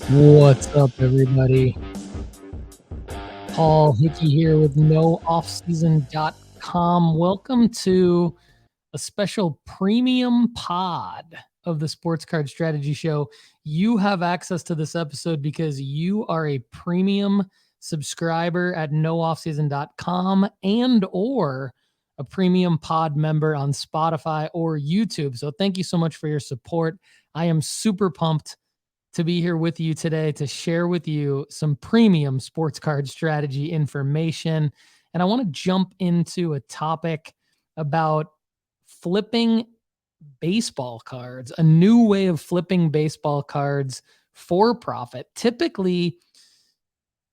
What's up, everybody? Paul Hickey here with nooffseason.com. Welcome to a special premium pod of the Sports Card Strategy Show. You have access to this episode because you are a premium subscriber at nooffseason.com and or a premium pod member on Spotify or YouTube. So thank you so much for your support. I am super pumped to be here with you today to share with you some premium sports card strategy information. And I want to jump into a topic about flipping baseball cards, a new way of flipping baseball cards for profit. Typically,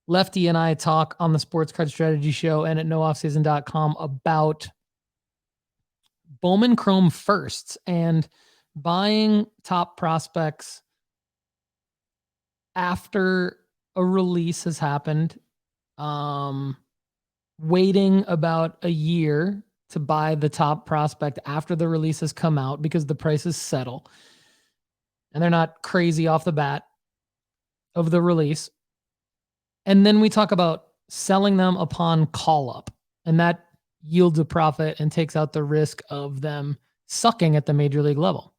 Lefty and I talk on the Sports Card Strategy Show and at nooffseason.com about Bowman Chrome firsts and buying top prospects after a release has happened, waiting about a year to buy the top prospect after the release has come out because the prices settle and they're not crazy off the bat of the release. And then we talk about selling them upon call up, and that yields a profit and takes out the risk of them sucking at the major league level.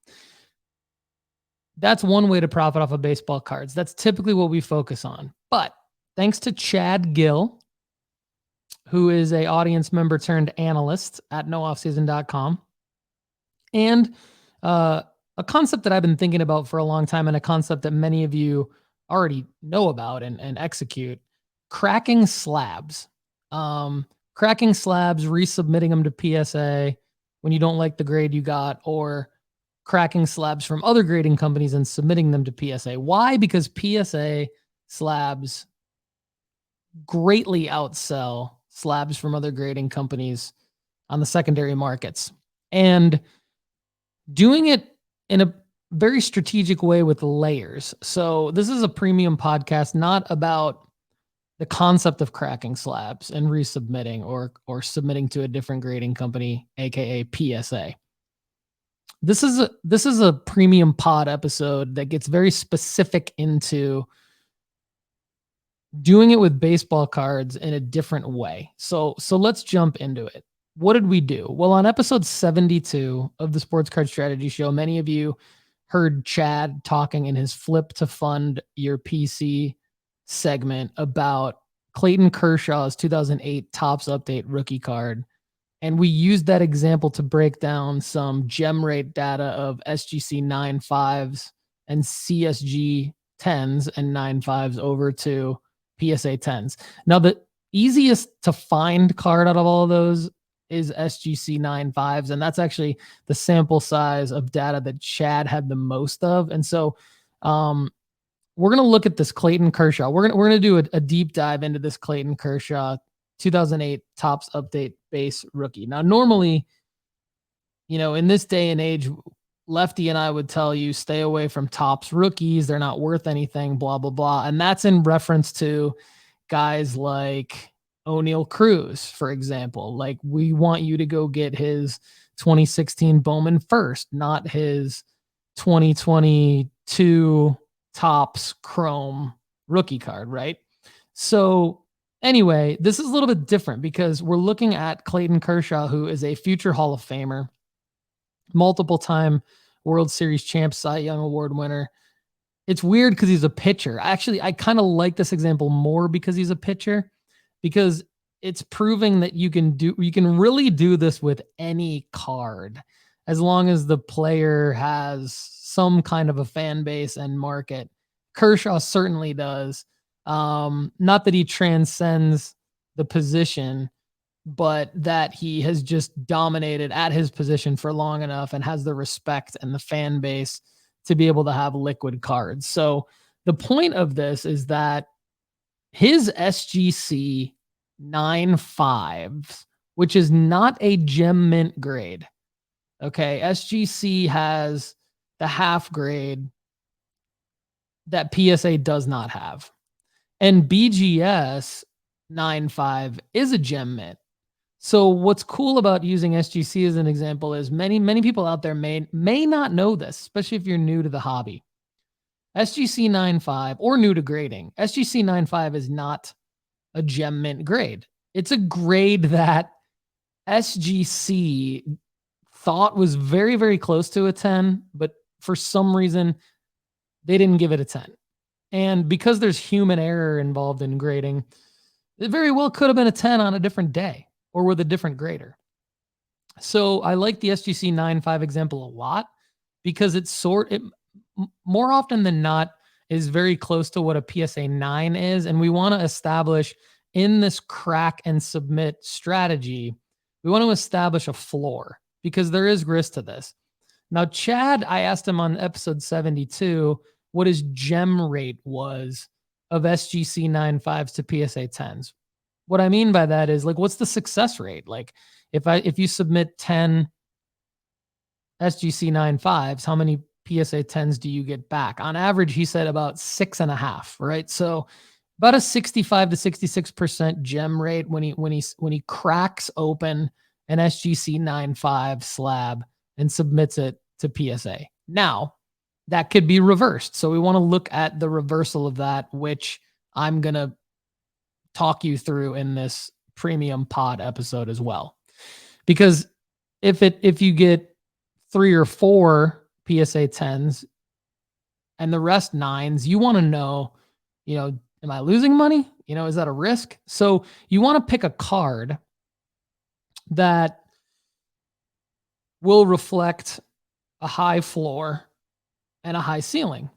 That's one way to profit off of baseball cards. That's typically what we focus on. But thanks to Chad Gill, who is a audience member turned analyst at nooffseason.com, and a concept that I've been thinking about for a long time, and a concept that many of you already know about and execute: cracking slabs. Cracking slabs, resubmitting them to PSA when you don't like the grade you got, or cracking slabs from other grading companies and submitting them to PSA. Why? Because PSA slabs greatly outsell slabs from other grading companies on the secondary markets. And doing it in a very strategic way with layers. So this is a premium podcast, not about the concept of cracking slabs and resubmitting or submitting to a different grading company, aka PSA. This is a premium pod episode that gets very specific into doing it with baseball cards in a different way. So let's jump into it. What did we do? Well, on episode 72 of the Sports Card Strategy Show, many of you heard Chad talking in his Flip to Fund Your PC segment about Clayton Kershaw's 2008 Topps Update rookie card. And we used that example to break down some gem rate data of SGC 9.5s and CSG 10s and 9.5s over to PSA 10s. Now, the easiest to find card out of all of those is SGC 9.5s, and that's actually the sample size of data that Chad had the most of. And so we're going to look at this Clayton Kershaw. We're going to do a deep dive into this Clayton Kershaw 2008 Topps Update base rookie. Now, normally, in this day and age, Lefty and I would tell you stay away from Topps rookies. They're not worth anything, blah, blah, blah. And that's in reference to guys like O'Neal Cruz, for example. Like, we want you to go get his 2016 Bowman first, not his 2022 Topps Chrome rookie card, right? So anyway, this is a little bit different because we're looking at Clayton Kershaw, who is a future Hall of Famer, multiple-time World Series champ, Cy Young Award winner. It's weird because he's a pitcher. Actually, I kind of like this example more because he's a pitcher, because it's proving that you can really do this with any card as long as the player has some kind of a fan base and market. Kershaw certainly does. Not that he transcends the position, but that he has just dominated at his position for long enough and has the respect and the fan base to be able to have liquid cards. So the point of this is that his SGC 9.5s, which is not a gem mint grade. Okay. SGC has the half grade that PSA does not have. And BGS 9.5 is a gem mint. So what's cool about using SGC as an example is many people out there may not know this, especially if you're new to the hobby. SGC 9.5 or new to grading. SGC 9.5 is not a gem mint grade. It's a grade that SGC thought was very, very close to a 10, but for some reason, they didn't give it a 10. And because there's human error involved in grading, it very well could have been a 10 on a different day or with a different grader. So I like the SGC 9.5 example a lot because more often than not is very close to what a PSA 9 is. And we want to establish in this crack and submit strategy, we want to establish a floor because there is risk to this. Now, Chad, I asked him on episode 72 what his gem rate was of SGC 9.5s to PSA 10s. What I mean by that is, like, what's the success rate? Like, if you submit 10 SGC 9.5s, how many PSA 10s do you get back? On average, he said about 6.5, right? So about a 65 to 66% gem rate when he cracks open an SGC 9.5 slab and submits it to PSA. Now, that could be reversed. So we want to look at the reversal of that, which I'm going to talk you through in this premium pod episode as well. Because if you get 3 or 4 PSA 10s and the rest 9s, you want to know, am I losing money? Is that a risk? So you want to pick a card that will reflect a high floor and a high ceiling.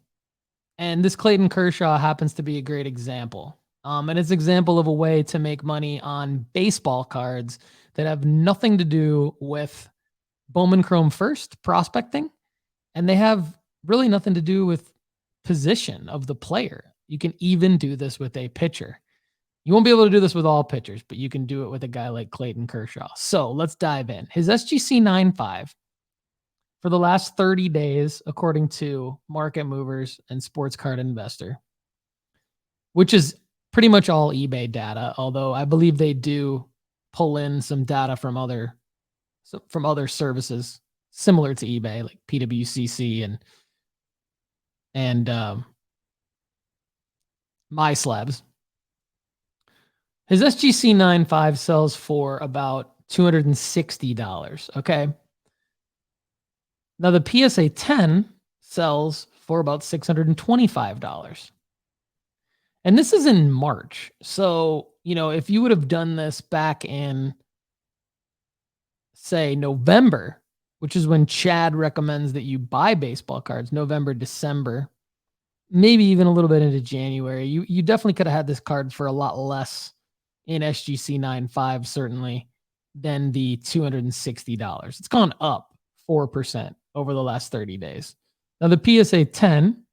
And this Clayton Kershaw happens to be a great example. And it's an example of a way to make money on baseball cards that have nothing to do with Bowman Chrome first prospecting. And they have really nothing to do with position of the player. You can even do this with a pitcher. You won't be able to do this with all pitchers, but you can do it with a guy like Clayton Kershaw. So let's dive in. His SGC 9.5 for the last 30 days, according to Market Movers and Sports Card Investor, which is pretty much all eBay data, although I believe they do pull in some data from other services similar to eBay, like PWCC and MySlabs. His SGC 9.5 sells for about $260. Okay. Now the PSA 10 sells for about $625. And this is in March. So, if you would have done this back in, say, November, which is when Chad recommends that you buy baseball cards, November, December, maybe even a little bit into January, you definitely could have had this card for a lot less in SGC 9.5, certainly, than the $260. It's gone up 4% over the last 30 days. Now, the PSA 10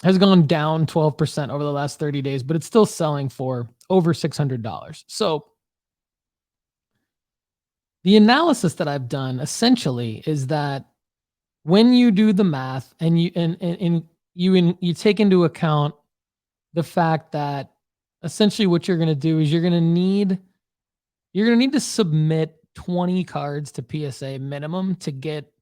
has gone down 12% over the last 30 days, but it's still selling for over $600. So the analysis that I've done essentially is that when you do the math and you take into account the fact that essentially what you're going to do is you're going to need to submit 20 cards to PSA minimum to get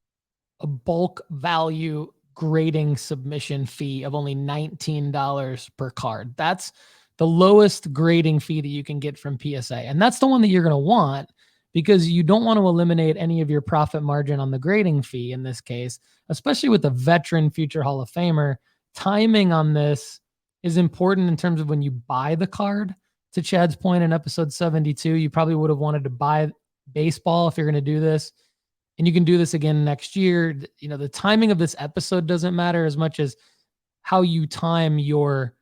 a bulk value grading submission fee of only $19 per card. That's the lowest grading fee that you can get from PSA. And that's the one that you're going to want because you don't want to eliminate any of your profit margin on the grading fee in this case, especially with a veteran future Hall of Famer. Timing on this is important in terms of when you buy the card. To Chad's point in episode 72, you probably would have wanted to buy baseball if you're going to do this. And you can do this again next year. The timing of this episode doesn't matter as much as how you time your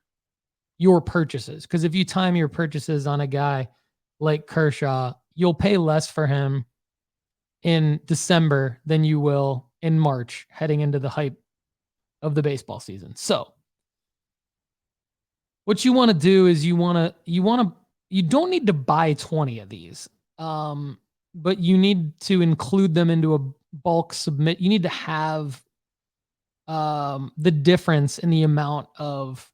purchases. Because if you time your purchases on a guy like Kershaw, you'll pay less for him in December than you will in March, heading into the hype of the baseball season. So what you want to do is you don't need to buy 20 of these. But you need to include them into a bulk submit. You need to have the difference in the amount of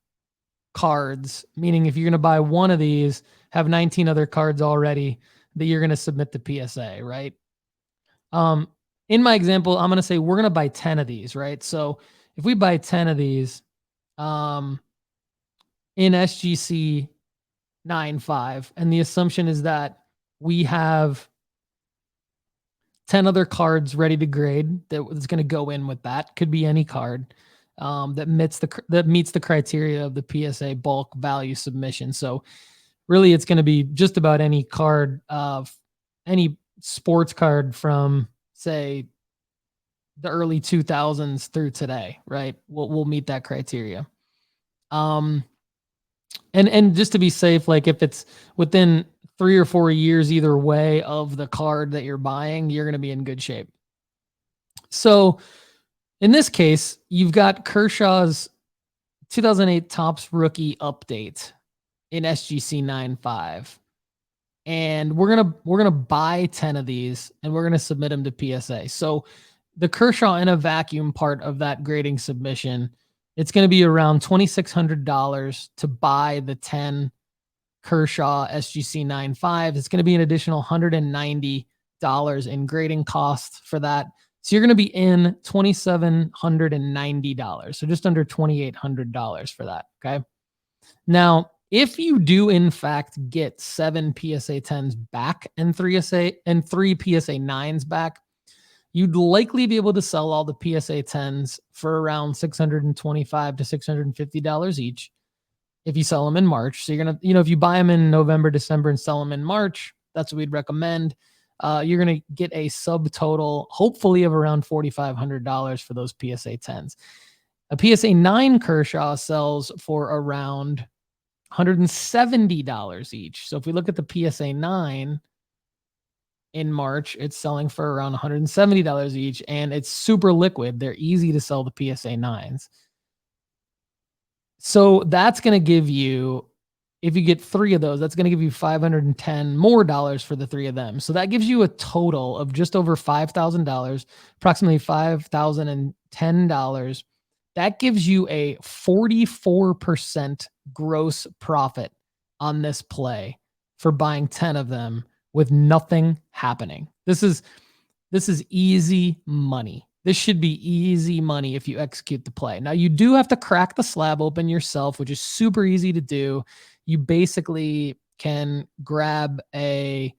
cards, meaning if you're going to buy one of these, have 19 other cards already that you're going to submit to PSA, right? In my example, I'm going to say we're going to buy 10 of these, right? So if we buy 10 of these, in SGC 9.5. And the assumption is that we have 10 other cards ready to grade that's going to go in with that. Could be any card that meets the criteria of the PSA bulk value submission. So really, it's going to be just about any card of any sports card from, say, the early 2000s through today, right? We'll meet that criteria. And just to be safe, like if it's within 3 or 4 years either way of the card that you're buying, you're going to be in good shape. So in this case, you've got Kershaw's 2008 Topps rookie update in SGC 9.5. And we're gonna buy 10 of these and we're gonna submit them to PSA. So the Kershaw in a vacuum part of that grading submission, it's gonna be around $2,600 to buy the 10 Kershaw SGC 9.5. It's gonna be an additional $190 in grading cost for that. So you're gonna be in $2,790. So just under $2,800 for that. Okay. Now, if you do in fact get 7 PSA 10s back and 3 PSA 9s back, you'd likely be able to sell all the PSA 10s for around $625 to $650 each if you sell them in March. So you're going to, if you buy them in November, December and sell them in March, that's what we'd recommend. You're going to get a subtotal, hopefully, of around $4,500 for those PSA 10s. A PSA 9 Kershaw sells for around $170 each. So if we look at the PSA 9 in March, it's selling for around $170 each, and it's super liquid. They're easy to sell the PSA 9s. So that's going to give you, if you get 3 of those, that's going to give you $510 more for the 3 of them. So that gives you a total of just over $5,000, approximately $5,010. That gives you a 44% gross profit on this play for buying 10 of them with nothing happening. This is easy money. This should be easy money if you execute the play. Now, you do have to crack the slab open yourself, which is super easy to do. You basically can grab a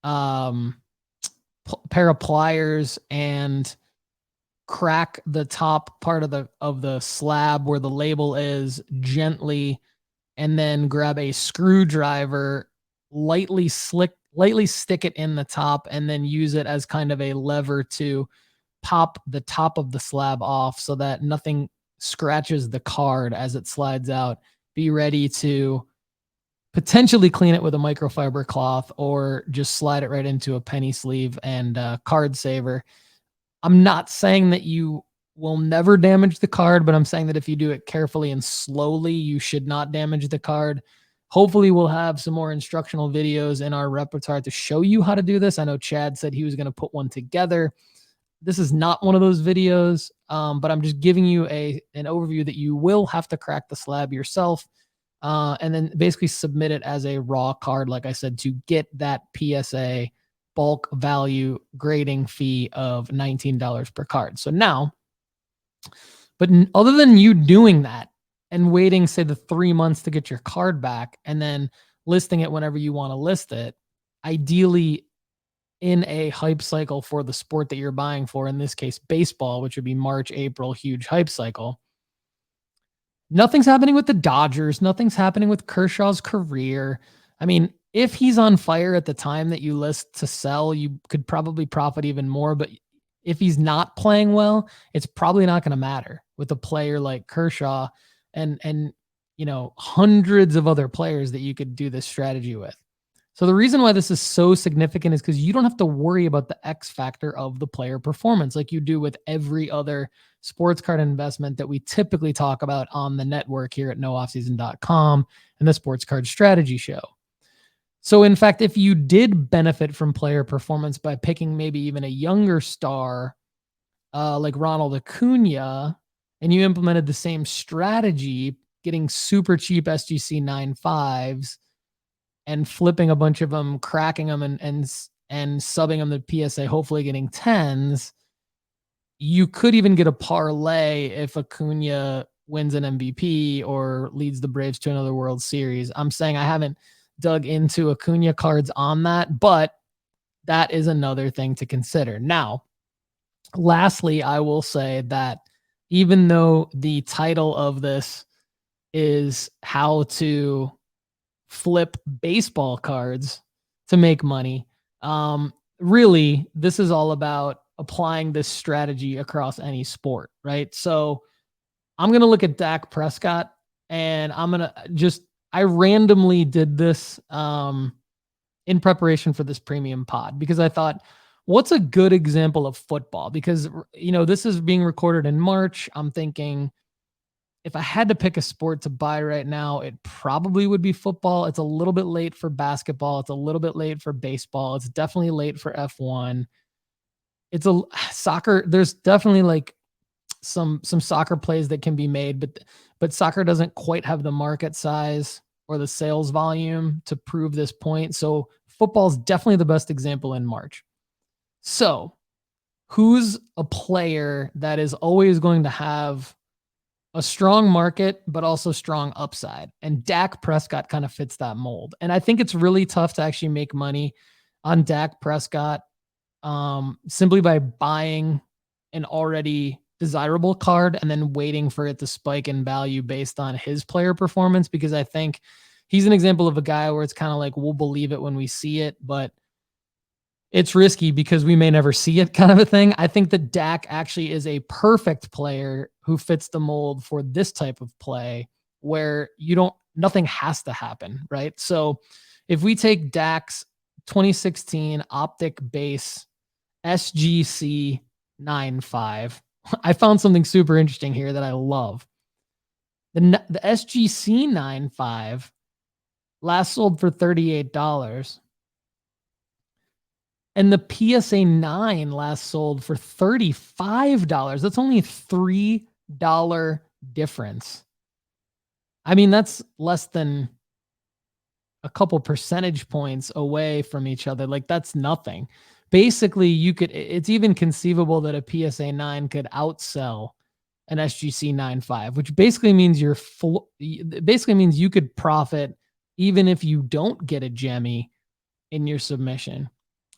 pair of pliers and crack the top part of the slab where the label is gently, and then grab a screwdriver, lightly stick it in the top, and then use it as kind of a lever to pop the top of the slab off so that nothing scratches the card as it slides out. Be ready to potentially clean it with a microfiber cloth or just slide it right into a penny sleeve and card saver. I'm not saying that you will never damage the card, but I'm saying that if you do it carefully and slowly, you should not damage the card. Hopefully we'll have some more instructional videos in our repertoire to show you how to do this. I know Chad said he was going to put one together. This is not one of those videos, but I'm just giving you an overview that you will have to crack the slab yourself, and then basically submit it as a raw card, like I said, to get that PSA bulk value grading fee of $19 per card. So now, but other than you doing that and waiting, say, the 3 months to get your card back and then listing it whenever you want to list it, ideally in a hype cycle for the sport that you're buying for, in this case, baseball, which would be March, April, huge hype cycle. Nothing's happening with the Dodgers. Nothing's happening with Kershaw's career. I mean, if he's on fire at the time that you list to sell, you could probably profit even more. But if he's not playing well, it's probably not going to matter with a player like Kershaw and hundreds of other players that you could do this strategy with. So the reason why this is so significant is because you don't have to worry about the X factor of the player performance like you do with every other sports card investment that we typically talk about on the network here at nooffseason.com and the Sports Card Strategy Show. So in fact, if you did benefit from player performance by picking maybe even a younger star like Ronald Acuna, and you implemented the same strategy, getting super cheap SGC 9.5s and flipping a bunch of them, cracking them and subbing them to PSA, hopefully getting 10s, you could even get a parlay if Acuna wins an MVP or leads the Braves to another World Series. I'm saying I haven't dug into Acuna cards on that, but that is another thing to consider. Now, lastly, I will say that even though the title of this is how to flip baseball cards to make money, really, this is all about applying this strategy across any sport, right? So I'm going to look at Dak Prescott, and I randomly did this in preparation for this premium pod because I thought, what's a good example of football? Because, this is being recorded in March. I'm thinking if I had to pick a sport to buy right now, it probably would be football. It's a little bit late for basketball. It's a little bit late for baseball. It's definitely late for F1. It's a soccer. There's definitely like some soccer plays that can be made, but soccer doesn't quite have the market size or the sales volume to prove this point. So football is definitely the best example in March. So who's a player that is always going to have a strong market, but also strong upside? And Dak Prescott kind of fits that mold. And I think it's really tough to actually make money on Dak Prescott simply by buying an already desirable card and then waiting for it to spike in value based on his player performance, because I think he's an example of a guy where it's kind of like we'll believe it when we see it, but it's risky because we may never see it, kind of a thing. I think that Dak actually is a perfect player who fits the mold for this type of play where nothing has to happen, right? So if we take Dak's 2016 optic base SGC 9.5, I found something super interesting here that I love. The SGC 9.5 last sold for $38. And the PSA 9 last sold for $35. That's only a $3 difference. I mean, that's less than a couple percentage points away from each other. Like, that's nothing. Basically, it's even conceivable that a PSA 9 could outsell an SGC 9.5, which basically means you could profit even if you don't get a Gemmy in your submission.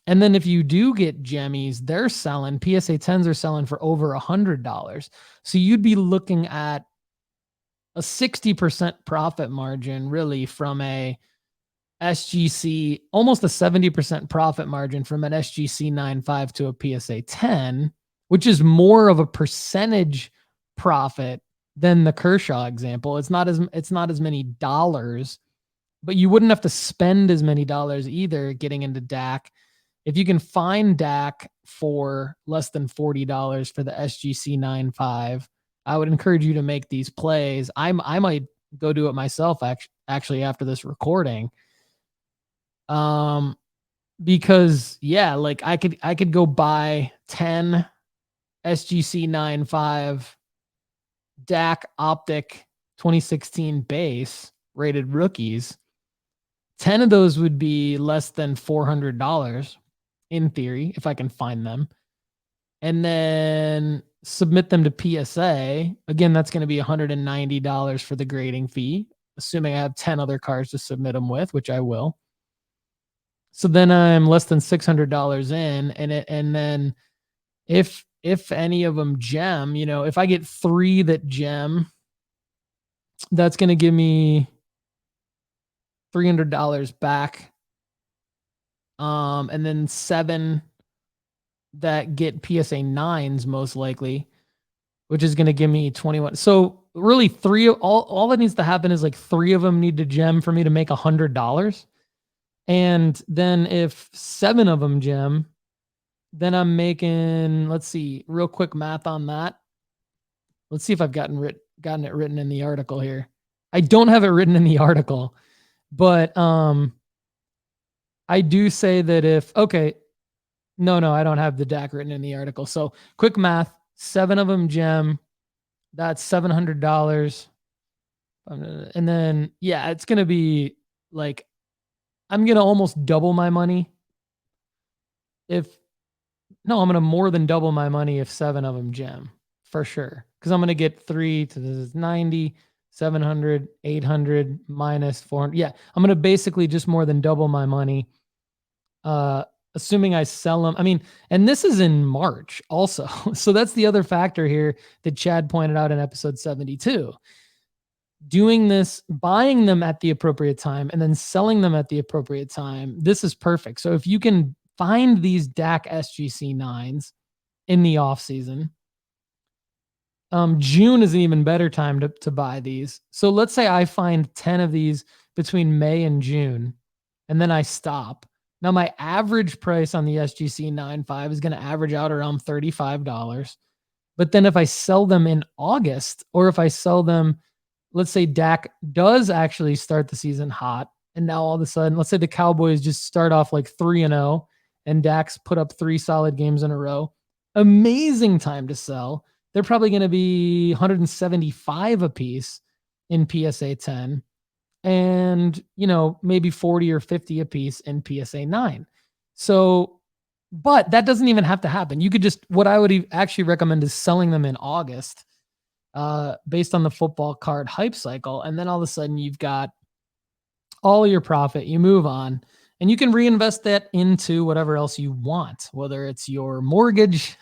And then if you do get Gemmies, they're selling, PSA 10s are selling for over $100. So you'd be looking at a 60% profit margin really from a SGC, almost a 70% profit margin from an SGC 9.5 to a PSA 10, which is more of a percentage profit than the Kershaw example. It's not as many dollars, but you wouldn't have to spend as many dollars either getting into Dak. If you can find Dak for less than $40 for the SGC 9.5, I would encourage you to make these plays. I might go do it myself actually after this recording. Because like I could go buy 10 SGC 9.5 Dak optic 2016 base rated rookies. 10 of those would be less than $400 in theory, if I can find them, and then submit them to PSA. Again, that's going to be $190 for the grading fee, assuming I have 10 other cards to submit them with, which I will. So then I'm less than $600 in, and then if any of them gem, if I get 3 that gem, that's going to give me $300 back. And then 7 that get PSA 9s most likely, which is going to give me 21. So really all that needs to happen is like 3 of them need to gem for me to make $100. And then if 7 of them gem, then I'm making, let's see, real quick math on that. Let's see if I've gotten it written in the article here. I don't have it written in the article, but I do say that no, I don't have the Dak written in the article. So quick math, 7 of them gem, that's $700. And then, it's going to be like, I'm going to almost double my money. I'm going to more than double my money if 7 of them gem for sure. because I'm going to get 3 to this is 90, 700, 800 minus 400. Yeah, I'm going to basically just more than double my money. Assuming I sell them. I mean, and this is in March also. So that's the other factor here that Chad pointed out in episode 72. Doing this, buying them at the appropriate time and then selling them at the appropriate time. This is perfect. So if you can find these DAC SGC 9s in the off season, June is an even better time to buy these. So let's say I find 10 of these between May and June, and then I stop. Now my average price on the SGC 9.5 is going to average out around $35. But then if I sell them in August, or if I sell them, let's say Dak does actually start the season hot, and now all of a sudden, let's say the Cowboys just start off like 3-0, and Dak's put up 3 solid games in a row. Amazing time to sell. They're probably going to be 175 a piece in PSA 10, and maybe 40 or 50 a piece in PSA 9. So, but that doesn't even have to happen. You could just, what I would actually recommend is selling them in August, based on the football card hype cycle. And then all of a sudden you've got all your profit, you move on, and you can reinvest that into whatever else you want, whether it's your mortgage,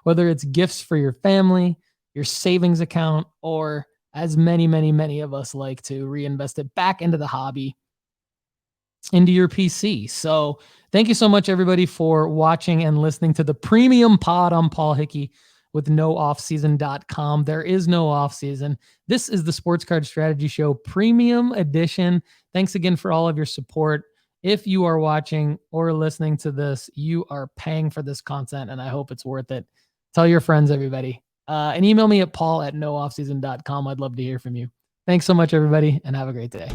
whether it's gifts for your family, your savings account, or as many of us like to reinvest it back into the hobby, into your PC. So thank you so much, everybody, for watching and listening to the premium pod. I'm Paul Hickey with nooffseason.com. There is no off season. This is the Sports Card Strategy Show Premium Edition. Thanks again for all of your support. If you are watching or listening to this, you are paying for this content, and I hope it's worth it. Tell your friends, everybody. And email me at paul@nooffseason.com. I'd love to hear from you. Thanks so much, everybody, and have a great day.